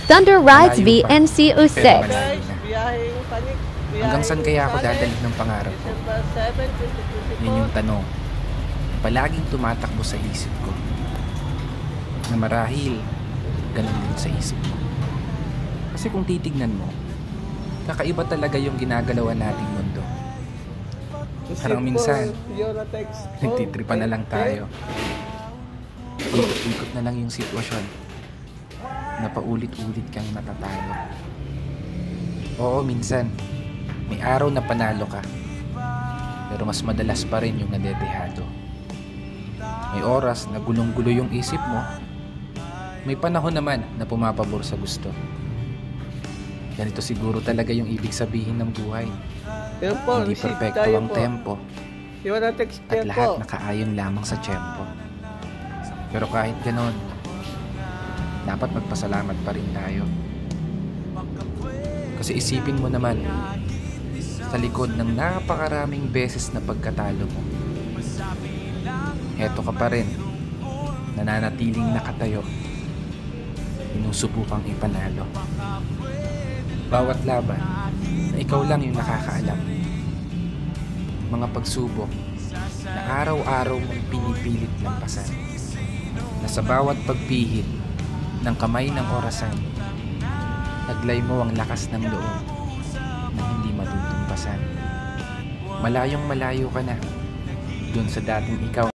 Thunder Rides Malayo pa, VNCO6. pero malayo na. Biyaheng panik. Hanggang saan kaya ako dadalhin ng pangarap ko? Yun yung tanong na palaging tumatakbo sa isip ko. Na marahil, ganun din sa isip mo. Kasi kung titignan mo, kakaiba talaga yung ginagalawan nating mundo. Parang minsan, nagtitripan na lang tayo. Ikot-ikot na lang yung sitwasyon na paulit-ulit kang natatalo. Oo, minsan may araw na panalo ka, pero mas madalas pa rin yung nadedehado. May oras na gulong-gulo yung isip mo. May panahon naman na pumapabor sa gusto. Ganito siguro talaga yung ibig sabihin ng buhay. Hindi perpekto ang tempo at lahat nakaayon lamang sa tiyempo. Pero kahit ganon, dapat magpasalamat pa rin tayo. Kasi isipin mo naman, sa likod ng napakaraming beses na pagkatalo mo, eto ka pa rin, nananatiling nakatayo, inusubukang ipanalo. Bawat laban na ikaw lang yung nakakaalam. Mga pagsubok na araw-araw mong pinipilit lampasan, na sa bawat pagpihit ng kamay ng orasan, taglay mo ang lakas ng loob na hindi matutumpasan. Malayong malayo ka na dun sa dating ikaw.